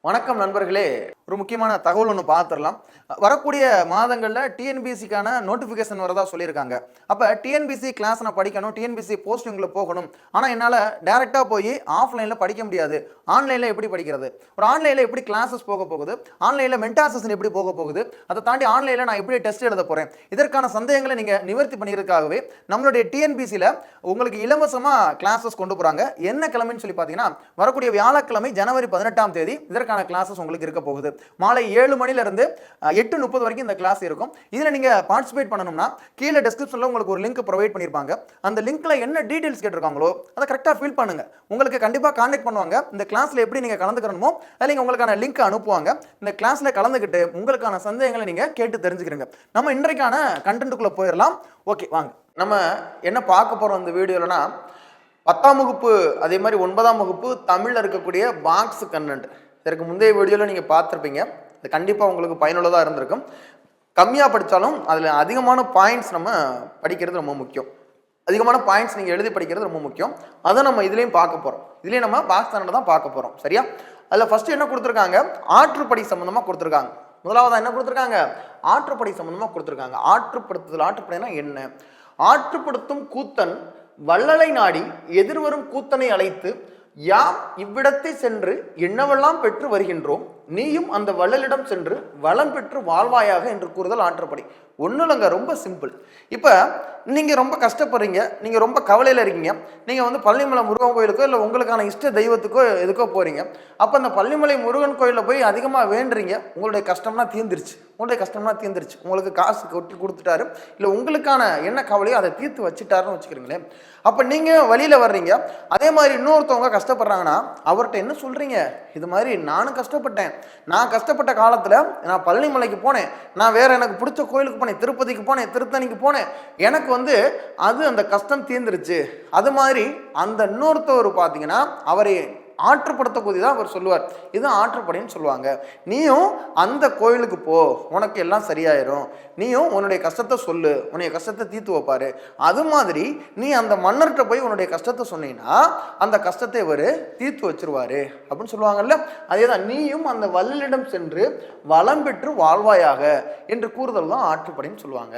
வணக்கம் நண்பர்களே. ஒரு முக்கியமான தகவல் ஒன்று பார்த்துடலாம். வரக்கூடிய மாதங்களில் டிஎன்பிசிக்கான நோட்டிஃபிகேஷன் வரதா சொல்லியிருக்காங்க. அப்போ டிஎன்பிசி கிளாஸ் நான் படிக்கணும், டிஎன்பிசி போஸ்டிங்கில் போகணும். ஆனால் என்னால் டேரெக்டாக போய் ஆஃப்லைனில் படிக்க முடியாது. ஆன்லைனில் எப்படி படிக்கிறது? ஒரு ஆன்லைனில் எப்படி கிளாஸஸ் போக போகுது? ஆன்லைனில் மென்டார் செஷன் எப்படி போக போகுது? அதை தாண்டி ஆன்லைனில் நான் எப்படி டெஸ்ட் எழுத போகிறேன்? இதற்கான சந்தேகங்களை நீங்கள் நிவர்த்தி பண்ணிக்கிறதுக்காகவே நம்மளுடைய டிஎன்பிசியில் உங்களுக்கு இலவசமாக கிளாஸஸ் கொண்டு போகிறாங்க. என்ன கிழமைன்னு சொல்லி பார்த்தீங்கன்னா, வரக்கூடிய வியாழக்கிழமை ஜனவரி 18ஆம் தேதி இதற்கான கிளாஸஸ் உங்களுக்கு இருக்க போகுது. மாலை 7 மணிலிருந்து 8:30 வரைக்கும் இந்த கிளாஸ் இருக்கும். இதில் நீங்கள் பார்ட்டிசிபேட் பண்ணணும்னா கீழே டிஸ்கிரிப்ஷனில் உங்களுக்கு ஒரு லிங்க் ப்ரொவைட் பண்ணியிருப்பாங்க. அந்த லிங்க்ல என்ன டீடைல்ஸ் கேட்டிருக்காங்களோ அதை கரெக்டாக ஃபில் பண்ணுங்க. உங்களுக்கு கண்டிப்பாக கான்டாக்ட் பண்ணுவாங்க. இந்த கிளாஸில் எப்படி நீங்கள் கலந்துக்கணுமோ அதில் உங்களுக்கான லிங்க் அனுப்புவாங்க. இந்த கிளாஸில் கலந்துக்கிட்டு உங்களுக்கான சந்தேகங்களை நீங்கள் கேட்டு தெரிஞ்சுக்கிறீங்க. நம்ம இன்றைக்கான கண்டென்ட்டுக்குள்ளே போயிடலாம். ஓகே, வாங்க. நம்ம என்ன பார்க்க போகிறோம் இந்த வீடியோலனா, 10ஆம் வகுப்பு அதே மாதிரி 9ஆம் வகுப்பு தமிழில் இருக்கக்கூடிய பாக்ஸ் கண்டென்ட். இதற்கு முந்தைய வீடியோவில் நீங்கள் பார்த்துருப்பீங்க. இது கண்டிப்பாக உங்களுக்கு பயனுள்ளதாக இருந்திருக்கும். கம்மியாக படித்தாலும் அதில் அதிகமான பாயிண்ட்ஸ் நம்ம படிக்கிறது ரொம்ப முக்கியம். அதிகமான பாயிண்ட்ஸ் நீங்கள் எழுதி படிக்கிறது ரொம்ப முக்கியம். அதை நம்ம இதுலேயும் பார்க்க போகிறோம். இதுலேயும் நம்ம பாக்ஸ் கண்டென்ட் தான் பார்க்க போகிறோம். சரியா? அதில் ஃபஸ்ட்டு என்ன கொடுத்துருக்காங்க? ஆற்றுப்படை சம்மந்தமாக கொடுத்துருக்காங்க. முதலாவதாக என்ன கொடுத்துருக்காங்க? ஆற்றுப்படை சம்மந்தமாக கொடுத்துருக்காங்க. ஆற்றுப்படுத்துதல். ஆற்றுப்படைனா என்ன? ஆற்றுப்படுத்தும் கூத்தன் வள்ளலை நாடி எதிர்வரும் கூத்தனை அழைத்து, யாம் இவ்விடத்தை சென்று என்னவெல்லாம் பெற்று வருகின்றோம், நீயும் அந்த வள்ளலிடம் சென்று வளம் பெற்று வாழ்வாயாக என்று கூறுதல் ஆற்றுப்படை. ஒன்றும் இல்லைங்க, ரொம்ப சிம்பிள். இப்போ நீங்கள் ரொம்ப கஷ்டப்படுறீங்க, நீங்கள் ரொம்ப கவலையில் இருக்கீங்க. நீங்கள் வந்து பழனிமலை முருகன் கோயிலுக்கோ இல்லை உங்களுக்கான இஷ்ட தெய்வத்துக்கோ எதுக்கோ போகிறீங்க. அப்போ அந்த பழனிமலை முருகன் கோயிலில் போய் அதிகமாக வேண்டுறீங்க. உங்களுடைய கஷ்டம்னா தீர்ந்துருச்சு. உங்களுக்கு காசு கொட்டி கொடுத்துட்டாரு, இல்லை உங்களுக்கான என்ன கவலையோ அதை தீர்த்து வச்சுட்டாருன்னு வச்சுக்கிறீங்களேன். அப்போ நீங்கள் வழியில் வர்றீங்க. அதே மாதிரி இன்னொருத்தவங்க கஷ்டப்படுறாங்கன்னா அவர்கிட்ட என்ன சொல்கிறீங்க? இது மாதிரி நானும் கஷ்டப்பட்டேன். நான் கஷ்டப்பட்ட காலத்தில் நான் பழனிமலைக்கு போனேன், நான் வேற எனக்கு பிடிச்ச கோயிலுக்கு போனேன், திருப்பதிக்கு போனேன், திருத்தணிக்கு போனேன், எனக்கு வந்து அது அந்த கஷ்டம் தீர்ந்துருச்சு. அது மாதிரி அந்த இன்னொருத்தவர் பார்த்தீங்கன்னா அவரை ஆற்றுப்படுத்தக்கூடிய தான் அவர் சொல்லுவார். இதுதான் ஆற்றுப்படைன்னு சொல்லுவாங்க. நீயும் அந்த கோயிலுக்கு போ, உனக்கு எல்லாம் சரியாயிரும். நீயும் உன்னுடைய கஷ்டத்தை சொல்லு, உன்னுடைய கஷ்டத்தை தீர்த்து வைப்பாரு. அது மாதிரி நீ அந்த மன்னர்கிட்ட போய் உன்னுடைய கஷ்டத்தை சொன்னீங்கன்னா அந்த கஷ்டத்தை இவர் தீர்த்து வச்சிருவாரு அப்படின்னு சொல்லுவாங்கல்ல. அதே தான், நீயும் அந்த வள்ளலிடம் சென்று வளம் பெற்று வாழ்வாயாக என்று கூறுதல் தான் ஆற்றுப்படைன்னு சொல்லுவாங்க.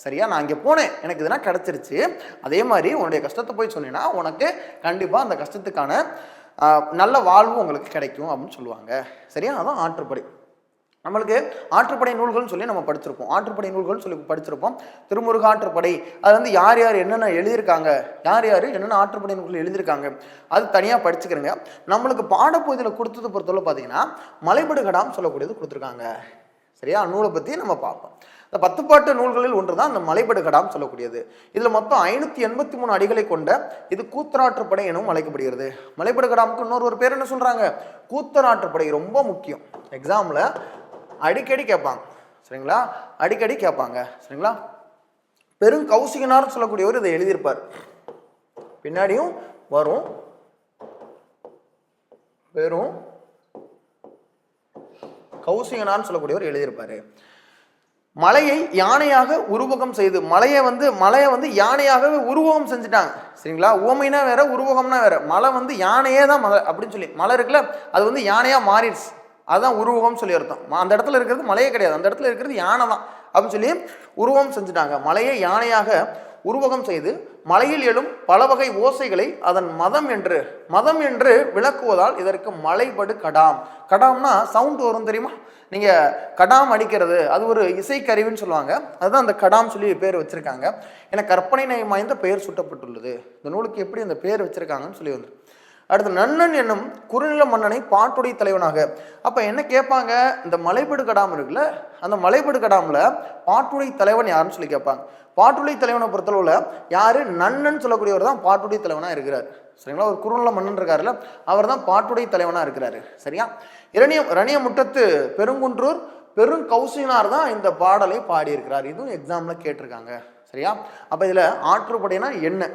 சரியா? நான் இங்கே போனேன், எனக்கு இதெல்லாம் கிடச்சிருச்சு. அதே மாதிரி உன்னுடைய கஷ்டத்தை போய் சொன்னீங்கன்னா உனக்கு கண்டிப்பாக அந்த கஷ்டத்துக்கான நல்ல வாழ்வு உங்களுக்கு கிடைக்கும் அப்படின்னு சொல்லுவாங்க. சரியா? அதான் ஆற்றுப்படை. நம்மளுக்கு ஆற்றுப்படை நூல்கள்னு சொல்லி நம்ம படிச்சிருப்போம். ஆற்றுப்படை நூல்கள்னு சொல்லி படிச்சிருப்போம். திருமுருக ஆற்றுப்படை, அது வந்து யார் யார் என்னென்ன எழுதியிருக்காங்க, யார் யார் என்னென்ன ஆற்றுப்படை நூல்கள் எழுதியிருக்காங்க அது தனியாக படிச்சுக்கிறேங்க. நம்மளுக்கு பாடப்பகுதியில் கொடுத்தது பொறுத்தவரை பார்த்தீங்கன்னா மலைபடுகடாம் சொல்லக்கூடியது கொடுத்துருக்காங்க. சரியா? நூலை பற்றி நம்ம பார்ப்போம். இந்த 10 பாட்டு நூல்களில் ஒன்று தான் இந்த மலைபடுகடாம் சொல்லக்கூடியது. இதில் மொத்தம் 583 அடிகளை கொண்ட இது கூத்தராற்றுப்படை எனவும் அழைக்கப்படுகிறது. மலைபடுகடாமுக்கு இன்னொரு பேர் என்ன சொல்கிறாங்க? கூத்தராற்றுப்படை. ரொம்ப முக்கியம், எக்ஸாமில் அடிக்கடி கேட்பாங்க. சரிங்களா? அடிக்கடி கேட்பாங்க. சரிங்களா? பெருங்கௌசிகனார் சொல்லக்கூடியவர் இதை எழுதியிருப்பார். பின்னாடியும் வரும். பெரும் கௌசிகனார் சொல்லக்கூடியவர் எழுதியிருப்பாரு. மலையை யானையாக உருவகம் செய்து, மலையை வந்து யானையாகவே உருவகம் செஞ்சுட்டாங்க. சரிங்களா? உவமைனா வேற, உருவகம்னா வேற. மலை வந்து யானையே தான் மலை அப்படின்னு சொல்லி, மலை இருக்குல்ல அது வந்து யானையா மாறிடுச்சு. அதுதான் உருவகம் சொல்லி அர்த்தம். அந்த இடத்துல இருக்கிறது மலையே கிடையாது, அந்த இடத்துல இருக்கிறது யானை தான் அப்படின்னு சொல்லி உருவம் செஞ்சுட்டாங்க. மலையை யானையாக உருவகம் செய்து மலையில் எழும் பல வகை ஓசைகளை அதன் மதம் என்று விளக்குவதால் இதற்கு மலைபடு கடாம். கடாம்னா சவுண்ட் வரும் தெரியுமா? நீங்கள் கடாம் அடிக்கிறது அது ஒரு இசைக்கருவின்னு சொல்லுவாங்க. அதுதான் அந்த கடாம் சொல்லி பேர் வச்சுருக்காங்க. ஏன்னா கற்பனை நயம் வாய்ந்த பெயர் சுட்டப்பட்டுள்ளது. இந்த நூலுக்கு எப்படி அந்த பேர் வச்சுருக்காங்கன்னு சொல்லி வந்து அடுத்து, நன்னன் என்னும் குறுநில மன்னனை பாட்டுடை தலைவனாக. அப்போ என்ன கேட்பாங்க? இந்த மலைபடு கடாம் இருக்குல்ல, அந்த மலைபடு கடாமில் பாட்டுடை தலைவன் யாருன்னு சொல்லி கேட்பாங்க. பாட்டுடை தலைவனை பொறுத்தளவில் யார்? நன்னன் சொல்லக்கூடியவர் தான் பாட்டுடை தலைவனாக இருக்கிறார். சரிங்களா? ஒரு குறுநில மன்னன் இருக்காருல்ல, அவர் தான் பாட்டுடை தலைவனாக இருக்கிறாரு. சரியா? இரணிய முட்டத்து பெருங்குன்றூர் பெருங்கௌசிகனார் தான் இந்த பாடலை பாடியிருக்கிறார். இதுவும் எக்ஸாமில் கேட்டிருக்காங்க. சரியா? அப்போ இதில் ஆற்றுப்படைனா என்ன?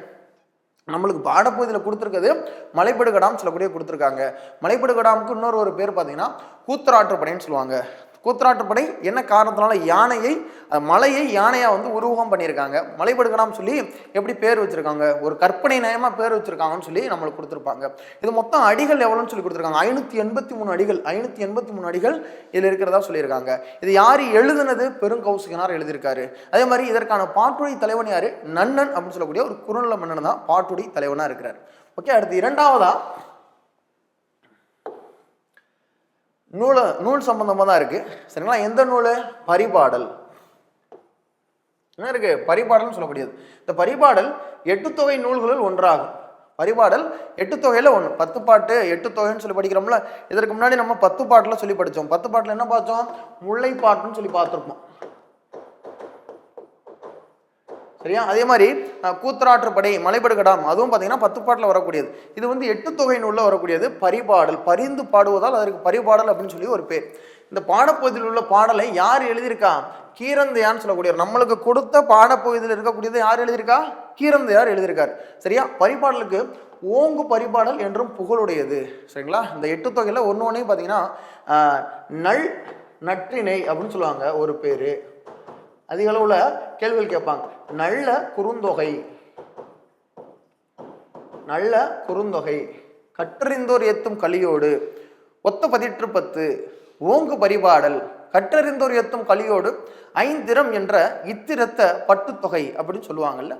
நம்மளுக்கு பாடப்பகுதியில் கொடுத்துருக்குது மலைபடுகடாம் சொல்லக்கூடிய கொடுத்துருக்காங்க. மலைபடுகடாமுக்கு இன்னொரு பேர் பார்த்தீங்கன்னா கூத்தராற்றுப்படைன்னு சொல்லுவாங்க. கூத்தராற்றுப்படை என்ன காரணத்தினால யானையை மலையை யானையா வந்து உருவகம் பண்ணியிருக்காங்க. மலைபடுகடாம் சொல்லி எப்படி பேர் வச்சிருக்காங்க, ஒரு கற்பனை நயமா பேர் வச்சிருக்காங்கன்னு சொல்லி நம்மளுக்கு கொடுத்துருப்பாங்க. இது மொத்தம் அடிகள் எவ்வளோன்னு சொல்லி கொடுத்துருக்காங்க. 583 அடிகள். 583 அடிகள் இதில் இருக்கிறதா சொல்லியிருக்காங்க. இது யார் எழுதுனது? பெருங்கௌசிகனார் எழுதியிருக்காரு. அதே மாதிரி இதற்கான பாட்டுடை தலைவன் யாரு? நன்னன் அப்படின்னு சொல்லக்கூடிய ஒரு குறுநில மன்னன் தான் பாட்டுடை தலைவனா இருக்கிறார். ஓகே, அடுத்து இரண்டாவதா நூல் சம்பந்தமா தான் இருக்கு. சரிங்களா? எந்த நூல்? பரிபாடல். என்ன இருக்கு? பரிபாடல்னு சொல்லக்கூடியது. இந்த பரிபாடல் 8 தொகை நூல்களில் ஒன்றாகும். பரிபாடல் 8 தொகையில ஒன்று. 10 பாட்டு 8 தொகைன்னு சொல்லி படிக்கிறோம்ல. இதற்கு முன்னாடி நம்ம 10 பாட்டுல சொல்லி படித்தோம். 10 பாட்டுல என்ன பார்த்தோம்? முல்லைப்பாட்டுன்னு சொல்லி பார்த்துருப்போம். சரியா? அதே மாதிரி கூத்தராற்றுப்படை, மலைபடுகடாம் அதுவும் பார்த்தீங்கன்னா 10 பாட்டில் வரக்கூடியது. இது வந்து 8 தொகை நூலில் வரக்கூடியது பரிபாடல். பரிந்து பாடுவதால் அதற்கு பரிபாடல் அப்படின்னு சொல்லி ஒரு பேர். இந்த பாடப்பகுதியில் உள்ள பாடலை யார் எழுதியிருக்கா? கீரந்தையான்னு சொல்லக்கூடியவர். நம்மளுக்கு கொடுத்த பாடப்பகுதியில் இருக்கக்கூடியது யார் எழுதியிருக்கா? கீரந்தையார் எழுதியிருக்கார். சரியா? பரிபாடலுக்கு ஓங்கு பரிபாடல் என்றும் புகழுடையது. சரிங்களா? இந்த 8 தொகையில் ஒன்று பார்த்தீங்கன்னா நல் நற்றிணை அப்படின்னு சொல்லுவாங்க ஒரு பேர். அதிக அளவுல கேள்விகள் கேட்பாங்க. நல்ல குறுந்தொகை, நல்ல குறுந்தொகை, கற்றறிந்தோர் ஏத்தும் கலியோடு, ஒத்த 10 ஓங்கு பரிபாடல், கற்றறிந்தோர் ஏத்தும் கலியோடு, ஐந்திரம் என்ற இத்திரத்த பட்டுத்தொகை அப்படின்னு சொல்லுவாங்கல்ல.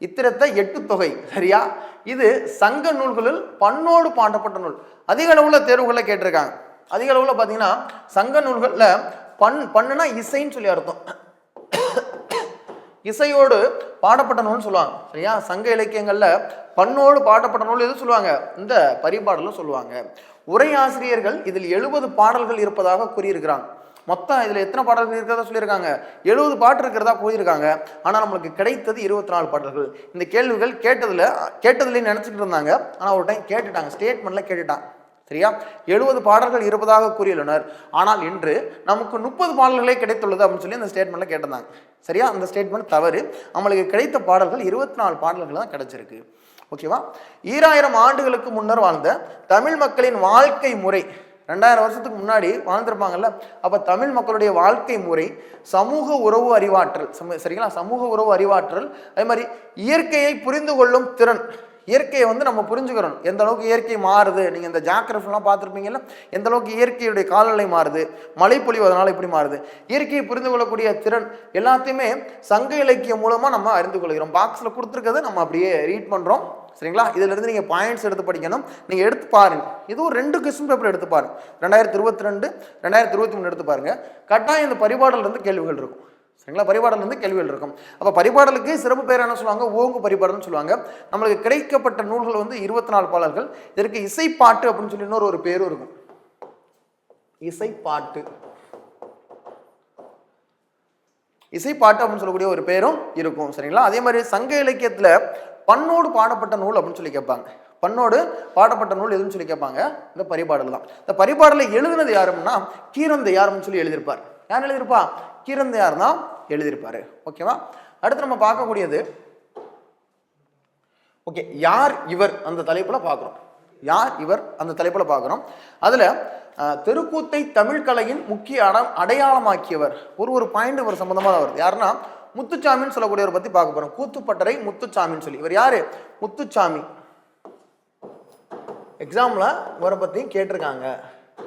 இத்திரத்த 8 தொகை. சரியா? இது சங்க நூல்களில் பண்ணோடு பாடப்பட்ட நூல். அதிக அளவுல தேர்வுகளை கேட்டிருக்காங்க. அதிக அளவுல பாத்தீங்கன்னா சங்க நூல்கள்ல பண்ணுனா இசைன்னு சொல்லி அர்த்தம். இசையோடு பாடப்பட்ட நூல்னு சொல்லுவாங்க. சரியா? சங்க இலக்கியங்கள்ல பண்ணோடு பாடப்பட்ட நூல் எது சொல்லுவாங்க? இந்த பரிபாடலும் சொல்லுவாங்க. உரையாசிரியர்கள் இதில் 70 பாடல்கள் இருப்பதாக கூறியிருக்கிறாங்க. மொத்தம் இதுல எத்தனை பாடல்கள் இருக்கிறதா சொல்லியிருக்காங்க? 70 பாட்டு இருக்கிறதா கூறியிருக்காங்க. ஆனா நம்மளுக்கு கிடைத்தது 24 பாடல்கள். இந்த கேள்விகள் கேட்டதுல நினைச்சிட்டு இருந்தாங்க. ஆனா ஒரு டைம் கேட்டுட்டாங்க, ஸ்டேட்மெண்ட்ல கேட்டுட்டாங்க. சரியா? 70 பாடல்கள் இருப்பதாக கூறியுள்ளனர். ஆனால் இன்று நமக்கு 30 பாடல்களே கிடைத்துள்ளது அப்படின்னு சொல்லி அந்த ஸ்டேட்மெண்ட்ல கேட்டிருந்தாங்க. சரியா? அந்த ஸ்டேட்மெண்ட் தவறு. நம்மளுக்கு கிடைத்த பாடல்கள் 24 பாடல்கள் தான் கிடைச்சிருக்கு. ஓகேவா? 2000 ஆண்டுகளுக்கு முன்னர் வாழ்ந்த தமிழ் மக்களின் வாழ்க்கை முறை, 2000 வருஷத்துக்கு முன்னாடி வாழ்ந்திருப்பாங்கல்ல. அப்ப தமிழ் மக்களுடைய வாழ்க்கை முறை, சமூக உறவு அறிவாற்றல், சரிங்களா? சமூக உறவு அறிவாற்றல், அதே மாதிரி இயற்கையை புரிந்து கொள்ளும் திறன். இயற்கையை வந்து நம்ம புரிஞ்சுக்கிறோம். எந்த அளவுக்கு இயற்கை மாறுது, நீங்க இந்த ஜாக்கிரஃபிலாம் பார்த்துருப்பீங்கல்ல, எந்த அளவுக்கு இயற்கையுடைய காலநிலை மாறுது, மழை பொழிவு அதனால எப்படி மாறுது, இயற்கையை புரிந்து கொள்ளக்கூடிய திறன் எல்லாத்தையுமே சங்க இலக்கியம் மூலமா நம்ம அறிந்து கொள்கிறோம். பாக்ஸ்ல கொடுத்துருக்கதை நம்ம அப்படியே ரீட் பண்றோம். சரிங்களா? இதுல இருந்து நீங்க பாயிண்ட்ஸ் எடுத்து படிக்கணும். நீங்க எடுத்து பாருங்க. இது ஒரு 2 கொஸ்டின் பேப்பர் எடுத்து பாருங்க. 2022 2023 எடுத்து பாருங்க. கட்டாயம் இந்த பரிபாடல் இருந்து கேள்விகள் இருக்கும். சரிங்களா? பரிபாடல் இருந்து கேள்விகள் இருக்கும். அப்ப பரிபாடலுக்கு சிறப்பு பேர் என்ன சொல்லுவாங்க? ஓங்கு பரிபாடல்னு சொல்லுவாங்க. நம்மளுக்கு கிடைக்கப்பட்ட நூல்கள் வந்து 24 பாடல்கள். இதற்கு இசைப்பாட்டு அப்படின்னு சொல்லி இன்னொரு ஒரு பேரும் இருக்கும். இசைப்பாட்டு, இசைப்பாட்டு அப்படின்னு சொல்லக்கூடிய ஒரு பேரும் இருக்கும். சரிங்களா? அதே மாதிரி சங்க இலக்கியத்துல பண்ணோடு பாடப்பட்ட நூல் அப்படின்னு சொல்லி கேட்பாங்க. பண்ணோடு பாடப்பட்ட நூல் எதுன்னு சொல்லி கேட்பாங்க? இந்த பரிபாடல் தான். இந்த பரிபாடலை எழுதுனது யாருன்னா கீரந்தையார்னு சொல்லி எழுதியிருப்பார். யார் எழுதியிருப்பா? கீரந்தையார் தான் எழுதியிருப்பாரு. ஓகேவா? அடுத்து நம்ம பார்க்கக்கூடியது ஓகே யார் இவர் அந்த தலைப்புல பார்க்குறோம். யார் இவர் அந்த தலைப்புல பார்க்குறோம். அதுல தெருக்கூத்தை தமிழ் கலையின் முக்கிய அடையாளமாக்கியவர் ஒரு பாயிண்ட் ஒரு சம்பந்தமா தான் வருது. யாருன்னா முத்துச்சாமின்னு சொல்லக்கூடியவரை பத்தி பார்க்க போறோம். கூத்துப்பட்டறை முத்துச்சாமின்னு சொல்லி. இவர் யாரு? முத்துச்சாமி. எக்ஸாம்ல இவரை பத்தி கேட்டிருக்காங்க.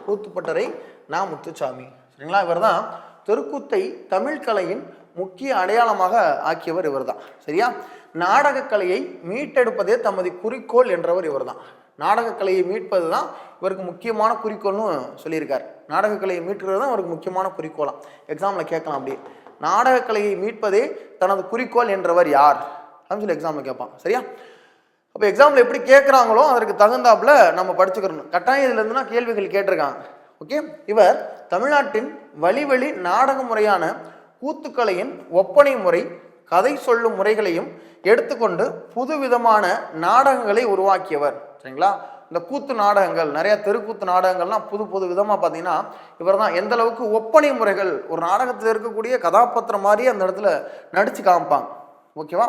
கூத்துப்பட்டறை நான் முத்துச்சாமி. சரிங்களா? இவர் தான் தெருக்கூத்தை தமிழ் கலையின் முக்கிய அடையாளமாக ஆக்கியவர் இவர் தான். சரியா? நாடகக்கலையை மீட்டெடுப்பதே தமது குறிக்கோள் என்றவர் இவர் தான். நாடகக்கலையை மீட்பது தான் இவருக்கு முக்கியமான குறிக்கோள்னு சொல்லியிருக்கார். நாடகக்கலையை மீட்கிறது தான் அவருக்கு முக்கியமான குறிக்கோளாம். எக்ஸாம்ல கேட்கலாம். அப்படி நாடகக்கலையை மீட்பதே தனது குறிக்கோள் என்றவர் யார் அப்படின்னு சொல்லி எக்ஸாம்ல கேட்பான். சரியா? அப்போ எக்ஸாம்ல எப்படி கேட்குறாங்களோ அதற்கு தகுந்தாப்புல நம்ம படிச்சுக்கிறணும். கட்டாயம் இதுல இருந்துன்னா கேள்விகள் கேட்டிருக்காங்க. ஓகே, இவர் தமிழ்நாட்டின் வழி நாடக முறையான கூத்துக்கலையின் ஒப்பனை முறை, கதை சொல்லும் முறைகளையும் எடுத்துக்கொண்டு புதுவிதமான நாடகங்களை உருவாக்கியவர். சரிங்களா? இந்த கூத்து நாடகங்கள், நிறைய தெருக்கூத்து நாடகங்கள்லாம் புது விதமாக பார்த்தீங்கன்னா இவர் தான். எந்த அளவுக்கு ஒப்பனை முறைகள், ஒரு நாடகத்தில் இருக்கக்கூடிய கதாபாத்திரம் மாதிரி அந்த இடத்துல நடிச்சு காமிப்பாங்க. ஓகேவா?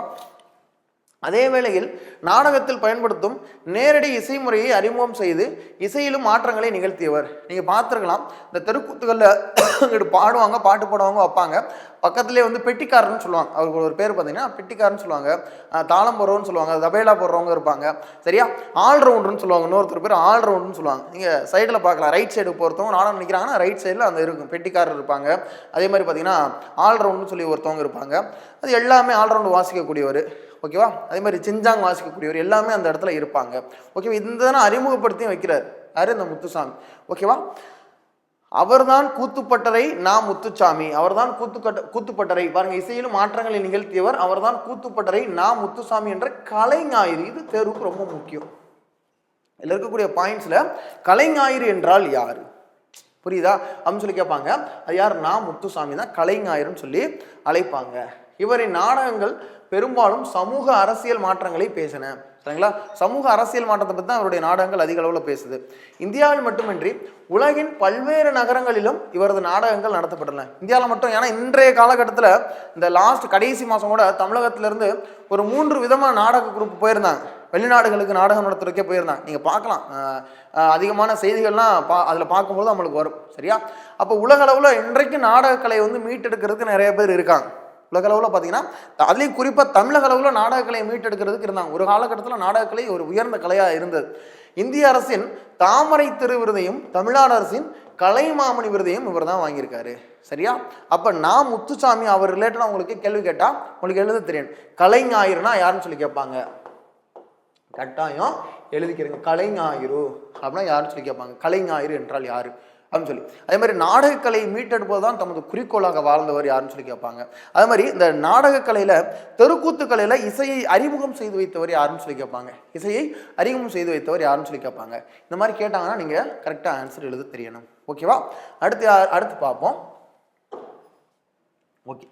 அதே வேளையில் நாடகத்தில் பயன்படுத்தும் நேரடி இசை முறையை அறிமுகம் செய்து இசையிலும் மாற்றங்களை நிகழ்த்தியவர். நீங்கள் பார்த்துருக்கலாம், இந்த தெருக்கூத்துகளில் பாடுவாங்க, பாட்டு பாடுவாங்க, வைப்பாங்க. பக்கத்துலேயே வந்து பெட்டிக்காரன்னு சொல்லுவாங்க, அவருக்கு ஒரு பேர் பார்த்தீங்கன்னா பெட்டிக்காரன்னு சொல்லுவாங்க, தாளம் போடுறவன்னு சொல்லுவாங்க, தபேலா போடுறவங்க இருப்பாங்க. சரியா, ஆல்ரவுண்டர்னு சொல்லுவாங்க, இன்னொருத்தர் பேர் ஆல்ரவுண்டுன்னு சொல்லுவாங்க. நீங்கள் சைடில் பார்க்கலாம், ரைட் சைடு பொறுத்தவங்க நாடகம் நினைக்கிறாங்கன்னா ரைட் சைடில் அந்த இருக்கும் பெட்டிக்காரர் இருப்பாங்க. அதே மாதிரி பார்த்தீங்கன்னா ஆல்ரவுண்டுன்னு சொல்லி ஒருத்தவங்க இருப்பாங்க. அது எல்லாமே ஆல்ரவுண்டு வாசிக்கக்கூடியவர். ஓகேவா, அதே மாதிரி சிஞ்சாங் வாசிக்கக்கூடியவர் எல்லாமே அந்த இடத்துல இருப்பாங்க. ஓகேவா, இந்த அறிமுகப்படுத்தியும் வைக்கிறார் யாரு, இந்த முத்துசாமி. ஓகேவா, அவர்தான் கூத்துப்பட்டறை நான் முத்துசாமி, அவர்தான் கூத்துப்பட்டறை பாருங்க, இசையிலும் மாற்றங்களை நிகழ்த்தியவர் அவர்தான் கூத்துப்பட்டறை நான் முத்துசாமி என்ற கலைஞாயிறு. இது தேர்வுக்கு ரொம்ப முக்கியம். இதில் இருக்கக்கூடிய பாயிண்ட்ஸ்ல கலைஞாயிறு என்றால் யாரு, புரியுதா அப்படின்னு சொல்லி கேட்பாங்க. அது யார், நான் முத்துசாமி தான் கலைஞாயிறுன்னு சொல்லி அழைப்பாங்க. இவரின் நாடகங்கள் பெரும்பாலும் சமூக அரசியல் மாற்றங்களை பேசின. சரிங்களா, சமூக அரசியல் மாற்றத்தை பற்றி தான் அவருடைய நாடகங்கள் அதிக அளவில் பேசுது. இந்தியாவில் மட்டுமின்றி உலகின் பல்வேறு நகரங்களிலும் இவரது நாடகங்கள் நடத்தப்பட்டன. இந்தியாவில் மட்டும், ஏன்னா இன்றைய காலகட்டத்தில் இந்த கடைசி மாதம் கூட தமிழகத்திலிருந்து ஒரு 3 விதமான நாடக குரூப் போயிருந்தாங்க, வெளிநாடுகளுக்கு நாடகம் நடத்துறதுக்கே போயிருந்தாங்க. நீங்கள் பார்க்கலாம், அதிகமான செய்திகள்லாம் அதில் பார்க்கும்போது நம்மளுக்கு வரும். சரியா, அப்போ உலக அளவில் இன்றைக்கு நாடகக்கலை வந்து மீட்டெடுக்கிறதுக்கு நிறைய பேர் இருக்காங்க. உலக அளவில் பார்த்தீங்கன்னா, அதுலேயும் குறிப்பாக தமிழக அளவில் நாடகக்கலையை மீட்டெடுக்கிறதுக்கு இருந்தாங்க. ஒரு காலகட்டத்தில் நாடகக்கலை ஒரு உயர்ந்த கலையாக இருந்தது. இந்திய அரசின் தாமரை திரு விருதையும் தமிழ்நாடு அரசின் கலைமாமணி விருதையும் இவர் தான் வாங்கியிருக்காரு. சரியா, அப்போ நான் முத்துசாமி அவர் ரிலேட்டடாக உங்களுக்கு கேள்வி கேட்டால் உங்களுக்கு எழுத தெரியும். கலைஞாயிறுனா யாருன்னு சொல்லி கேட்பாங்க, கட்டாயம் எழுதிக்கிறீங்க. கலைஞாயிறு அப்படின்னா யாருன்னு சொல்லி கேட்பாங்க, கலைஞாயிறு என்றால் யாரு அப்படின்னு சொல்லி. அதே மாதிரி நாடகக்கலையை மீட்டெடுப்பது தான் தமது குறிக்கோளாக வாழ்ந்தவர் யாருன்னு சொல்லி கேட்பாங்க. அதே மாதிரி இந்த நாடகக்கலையில் தெருக்கூத்து கலையில் இசையை அறிமுகம் செய்து வைத்தவர் யாருன்னு சொல்லி கேட்பாங்க, இசையை அறிமுகம் செய்து வைத்தவர் யாருன்னு சொல்லி கேட்பாங்க. இந்த மாதிரி கேட்டாங்கன்னா நீங்கள் கரெக்டாக ஆன்சர் எழுத தெரியணும். ஓகேவா, அடுத்து பார்ப்போம். ஓகே,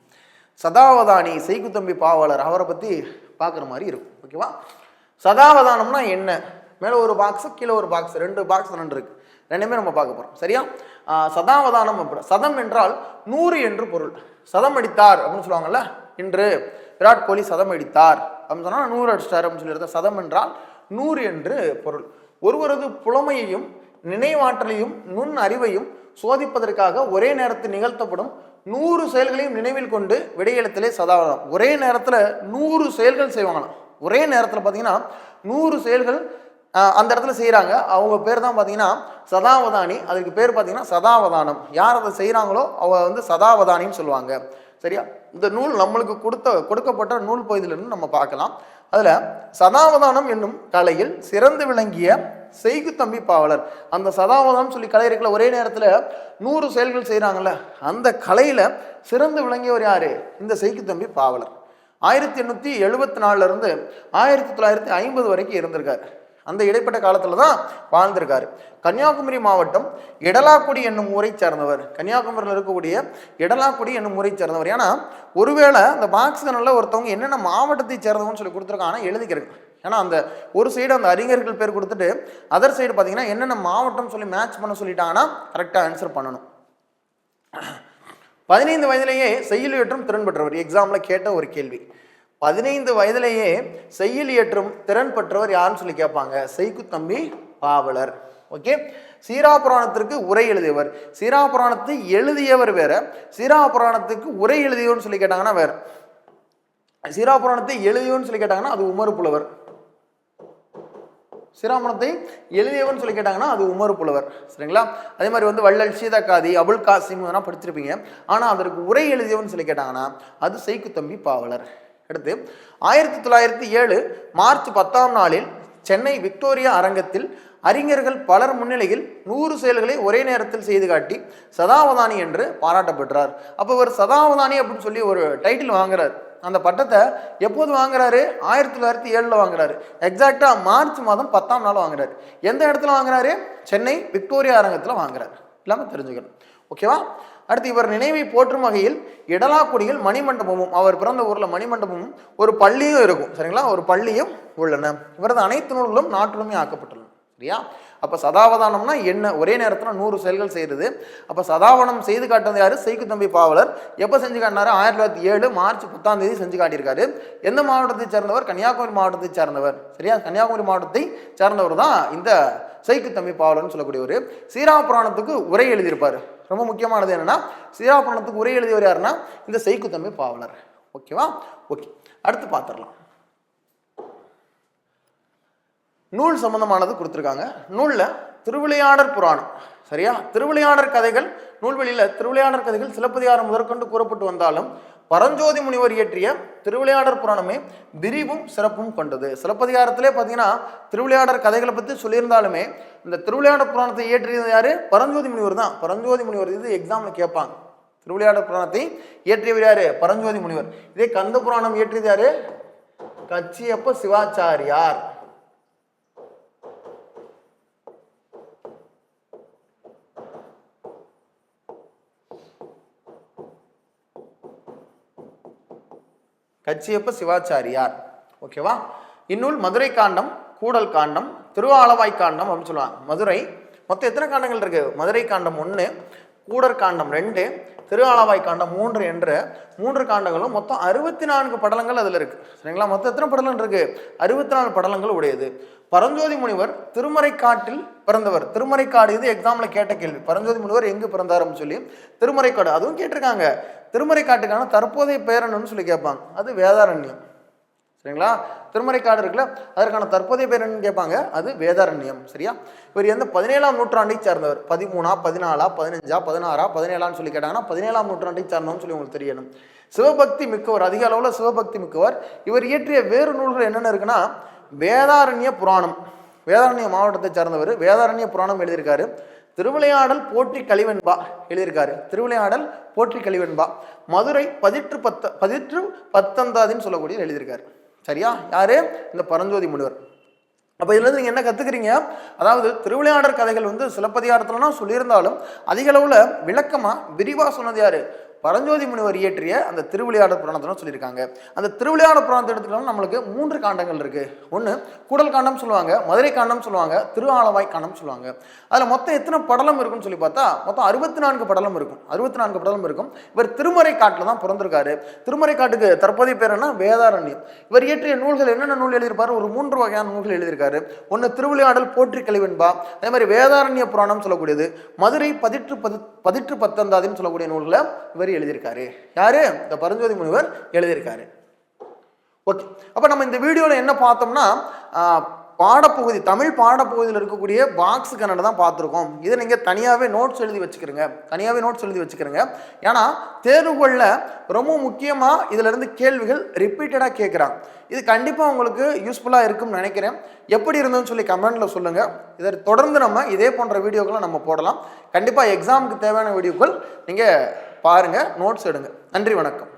சதாவதானி செய்குத்தம்பி பாவலர், அவரை பற்றி பார்க்குற மாதிரி இருக்கும். ஓகேவா, சதாவதானம்னா என்ன, மேலே ஒரு பாக்ஸு கீழே ஒரு பாக்ஸ், 2 பாக்ஸ் இருக்கு, ரெண்டுமே நம்ம பார்க்க போகிறோம். சரியா, சதாவதானம் சதம் என்றால் 100 என்று பொருள். சதம் அடித்தார் அப்படின்னு சொல்லுவாங்கல்ல, இன்று விராட் கோலி சதம் அடித்தார் அப்படின்னு சொன்னால் 100 அடிச்சிட்டார் அப்படின்னு சொல்லி, சதம் என்றால் 100 என்று பொருள். ஒருவரது புலமையையும் நினைவாற்றலையும் நுண் அறிவையும் சோதிப்பதற்காக ஒரே நேரத்தில் நிகழ்த்தப்படும் 100 செயல்களையும் நினைவில் கொண்டு விடையெழுத்தலே சதாவதானம். ஒரே நேரத்தில் 100 செயல்கள் செய்வாங்களாம். ஒரே நேரத்தில் பார்த்தீங்கன்னா 100 செயல்கள் அந்த இடத்துல செய்கிறாங்க. அவங்க பேர் தான் பார்த்தீங்கன்னா சதாவதானி. அதுக்கு பேர் பார்த்தீங்கன்னா சதாவதானம். யார் அதை செய்கிறாங்களோ அவங்க வந்து சதாவதானின்னு சொல்லுவாங்க. சரியா, இந்த நூல் நம்மளுக்கு கொடுக்கப்பட்ட நூல் பகுதியிலிருந்து நம்ம பார்க்கலாம். அதில் சதாவதானம் என்னும் கலையில் சிறந்து விளங்கிய செய்குத்தம்பி பாவலர், அந்த சதாவதானம் சொல்லி கலை இருக்கல, ஒரே நேரத்தில் 100 செயல்கள் செய்கிறாங்கல்ல, அந்த கலையில் சிறந்து விளங்கியவர் யாரு, இந்த செய்குத்தம்பி பாவலர். 1874 1950 வரைக்கும் இருந்திருக்காரு. அந்த இடைப்பட்ட காலத்தில் தான் வாழ்ந்திருக்காரு. கன்னியாகுமரி மாவட்டம் இடலாக்குடி என்னும் ஊரை சேர்ந்தவர். கன்னியாகுமரியில் இருக்கக்கூடிய இடலாக்குடி என்னும் ஊரை சேர்ந்தவர். ஏன்னா ஒருவேளை அந்த பாக்ஸ்கனில் ஒருத்தவங்க என்னென்ன மாவட்டத்தை சேர்ந்தவங்கன்னு சொல்லி கொடுத்துருக்காங்க, ஆனால் எழுதிக்கிறேன். ஏன்னா அந்த ஒரு சைடு அந்த அறிஞர்கள் பேர் கொடுத்துட்டு அதர் சைடு பார்த்தீங்கன்னா என்னென்ன மாவட்டம் சொல்லி மேட்ச் பண்ண சொல்லிட்டாங்கன்னா கரெக்டாக ஆன்சர் பண்ணணும். 15 வயதிலேயே செய்யுள் இயற்றும் திறன் பெற்றவர். எக்ஸாமில் கேட்ட ஒரு கேள்வி, 15 வயதிலேயே செய்யுள் இயற்றும் திறன் பெற்றவர் யாருன்னு சொல்லி கேட்பாங்க, செய்குத்தம்பி பாவலர். ஓகே, சீராபுராணத்திற்கு உரை எழுதியவர். சீராபுராணத்தை எழுதியவர் வேற, சீராபுராணத்துக்கு உரை எழுதியவர்னு சொல்லி கேட்டாங்கன்னா வேற. சீராபுராணத்தை எழுதியவர்னு சொல்லி கேட்டாங்கன்னா அது உமர் புலவர். சீராபுராணத்தை எழுதியவர்னு சொல்லி கேட்டாங்கன்னா அது உமர் புலவர். சரிங்களா, அதே மாதிரி வந்து வள்ளல் சீதக்காதி அபுல் காசிம் இதெல்லாம் படிச்சிருப்பீங்க. ஆனால் அதற்கு உரை எழுதியவர்னு சொல்லி கேட்டாங்கன்னா அது செய்குத்தம்பி பாவலர். அடுத்து 1907 மார்ச் 10ஆம் நாளில் சென்னை விக்டோரியா அரங்கத்தில் அறிஞர்கள் பலர் முன்னிலையில் 100 செயல்களை ஒரே நேரத்தில் செய்து காட்டி சதாவதானி என்று பாராட்ட பெற்றார். அப்போ ஒரு சதாவதானி அப்படின்னு சொல்லி ஒரு டைட்டில் வாங்குறாரு. அந்த பட்டத்தை எப்போது வாங்குறாரு, 1907 வாங்குறாரு. எக்ஸாக்டா மார்ச் மாதம் 10ஆம் நாள் வாங்குறாரு. எந்த இடத்துல வாங்குறாரு, சென்னை விக்டோரியா அரங்கத்தில் வாங்குறாரு. இல்லாமல் தெரிஞ்சுக்கணும். ஓகேவா, அடுத்து இவர் நினைவை போற்றும் வகையில் இடலாக்குடியில் மணிமண்டபமும், அவர் பிறந்த ஊரில் மணிமண்டபமும் ஒரு பள்ளியும் இருக்கும். சரிங்களா, ஒரு பள்ளியும் உள்ளன. இவரது அனைத்து நூல்களும் நாட்டுரிமை ஆக்கப்பட்டுள்ளன. சரியா, அப்போ சதாவதானம்னா என்ன, ஒரே நேரத்தில் 100 செயல்கள் செய்கிறது. அப்போ சதாவதானம் செய்து காட்டுறது யார்? சைக்குத்தம்பி பாவலர். எப்போ செஞ்சு காட்டினாரு? 1907 மார்ச் 10 செஞ்சு காட்டியிருக்காரு. எந்த மாவட்டத்தை சேர்ந்தவர்? கன்னியாகுமரி மாவட்டத்தை சேர்ந்தவர். சரியா, கன்னியாகுமரி மாவட்டத்தை சேர்ந்தவர் தான் இந்த சைக்குத்தம்பி பாவலர்னு சொல்லக்கூடியவர். சீராபுராணத்துக்கு உரை எழுதியிருப்பார். ரொம்ப முக்கியமானது என்னன்னா, சீராபுராணத்துக்கு உரை எழுதியவர் யாருன்னா இந்த சைக்குத்தம்பி பாவலர். ஓகேவா? ஓகே, அடுத்து பார்த்துடலாம். நூல் சம்பந்தமானது கொடுத்துருக்காங்க. நூலில் திருவிளையாடற் புராணம். சரியா, திருவிளையாடற் கதைகள் நூல்வெளியில் திருவிளையாடற் கதைகள் சிலப்பதிகாரம் முதற்கொண்டு கூறப்பட்டு வந்தாலும் பரஞ்சோதி முனிவர் இயற்றிய திருவிளையாடற் புராணமே விரிவும் சிறப்பும் கொண்டது. சிலப்பதிகாரத்திலே பார்த்தீங்கன்னா திருவிளையாடற் கதைகளை பற்றி சொல்லியிருந்தாலுமே இந்த திருவிளையாடற் புராணத்தை இயற்றியது யாரு? பரஞ்சோதி முனிவர் தான். பரஞ்சோதி முனிவர் இது எக்ஸாமில் கேட்பாங்க. திருவிளையாடற் புராணத்தை இயற்றியவர் யாரு? பரஞ்சோதி முனிவர். இதே கந்த புராணம் இயற்றியது யாரு? கச்சியப்ப சிவாச்சாரியார். கச்சியப்ப சிவாச்சாரியார். ஓகேவா? இந்நூல் மதுரை காண்டம், கூடல் காண்டம், திருவாலவாய் காண்டம் அப்படின்னு சொல்லுவாங்க. மதுரை மொத்தம் எத்தனை காண்டங்கள் இருக்கு? மதுரை காண்டம் 1, கூடற் காண்டம் 2, திருவாலவாய் காண்டம் 3 என்ற 3 காண்டங்களும் மொத்தம் 64 படலங்கள் அதில் இருக்கு. சரிங்களா? மொத்தம் எத்தனை படலங்கள் இருக்கு? 64 படலங்கள் உடையது. பரஞ்சோதி முனிவர் திருமறைக்காட்டில் பிறந்தவர். திருமறைக்காடு இது எக்ஸாம்ல கேட்ட கேள்வி. பரஞ்சோதி முனிவர் எங்கு பிறந்தாருன்னு சொல்லி திருமறைக்காடு அதுவும் கேட்டிருக்காங்க. திருமறைக்காட்டுக்கான தற்போதைய பெயர் என்னன்னு சொல்லி கேட்பாங்க. அது வேதாரண்யம். சரிங்களா? திருமறைக்காடு இருக்குல்ல, அதற்கான தற்போதைய பேர் என்னன்னு கேட்பாங்க. அது வேதாரண்யம். சரியா? இவர் எந்த 17ஆம் நூற்றாண்டை சார்ந்தவர்? 13ஆ 14ஆ 15ஆ 16ஆ 17ஆன்னு சொல்லி கேட்டாங்கன்னா 17ஆம் நூற்றாண்டை சார்ந்தவன்னு சொல்லி உங்களுக்கு தெரியணும். சிவபக்தி மிக்கவர், அதிக அளவில் சிவபக்தி மிக்கவர். இவர் இயற்றிய வேறு நூல்கள் என்னென்ன இருக்குன்னா வேதாரண்ய புராணம், வேதாரண்ய மாவட்டத்தை சார்ந்தவர். வேதாரண்ய புராணம் எழுதியிருக்காரு. திருவிளையாடல் போற்றி கலிவெண்பா எழுதியிருக்காரு. திருவிளையாடல் போற்றி கலிவெண்பா. மதுரை பதிற்று பத்தந்தாதின்னு சொல்லக்கூடிய எழுதியிருக்காரு. சரியா? யாரு? இந்த பரஞ்சோதி முனிவர். அப்போ இதுல இருந்து நீங்க என்ன கத்துக்கிறீங்க? அதாவது திருவிளையாடற் கதைகள் சிலப்பதிகாரத்துலனா சொல்லியிருந்தாலும் அதிக அளவுல விளக்கமா விரிவா சொன்னது யாரு? பரஞ்சோதி முனிவர் இயற்றிய அந்த திருவிளையாடற் புராணத்தை சொல்லியிருக்காங்க. அந்த திருவிளையாடற் புராணத்தை எடுத்துக்கலாம் நம்மளுக்கு 3 காண்டங்கள் இருக்கு. ஒன்று கூடல் காண்டம் சொல்லுவாங்க, மதுரை காண்டம் சொல்லுவாங்க, திருஆலவாய் காண்டம் சொல்லுவாங்க. அதில் மொத்தம் எத்தனை படலம் இருக்குன்னு சொல்லி பார்த்தா மொத்தம் 64 படலம் இருக்கும். 64 படலம் இருக்கும். இவர் திருமறைக்காட்டில் தான் பிறந்திருக்காரு. திருமறைக்காட்டுக்கு தற்போதைய பேர் என்ன? வேதாரண்யம். இவர் இயற்றிய நூல்கள் என்னென்ன நூல் எழுதியிருப்பாரு? ஒரு 3 வகையான நூல்கள் எழுதியிருக்காரு. ஒன்று திருவிளையாடல் போற்றி கலிவெண்பா, அதே மாதிரி வேதாரண்ய புராணம் சொல்லக்கூடியது, மதுரை பதிற்று பத்தந்தாதின்னு சொல்லக்கூடிய நூல்களை இவர் எழுதியிருக்காரு. யாரு? இந்த பரஞ்சோதி முனிவர் எழுதியிருக்காரு. ஓகே, அப்ப நம்ம இந்த வீடியோல என்ன பார்த்தோம்னா பாடப்பகுதி, தமிழ் பாடப்பகுதியில் இருக்கக்கூடிய பாக்ஸ் கன்னடம் தான் பார்த்துருக்கோம். இதை நீங்க தனியாவே நோட்ஸ் எழுதி வச்சுக்கிறங்க. ஏன்னா தேர்வுகளில் ரொம்ப முக்கியமா இதுல இருந்து கேள்விகள் ரிப்பீட்டடா கேட்குறாங்க. இது கண்டிப்பா உங்களுக்கு யூஸ்ஃபுல்லா இருக்கும்னு நினைக்கிறேன். எப்படி இருந்ததுன்னு சொல்லி கமெண்ட்ல சொல்லுங்க. இதை தொடர்ந்து நம்ம இதே போன்ற வீடியோக்களை நம்ம போடலாம். கண்டிப்பா எக்ஸாமுக்கு தேவையான வீடியோக்கள் நீங்க பாருங்க, நோட்ஸ் எடுங்க. நன்றி, வணக்கம்.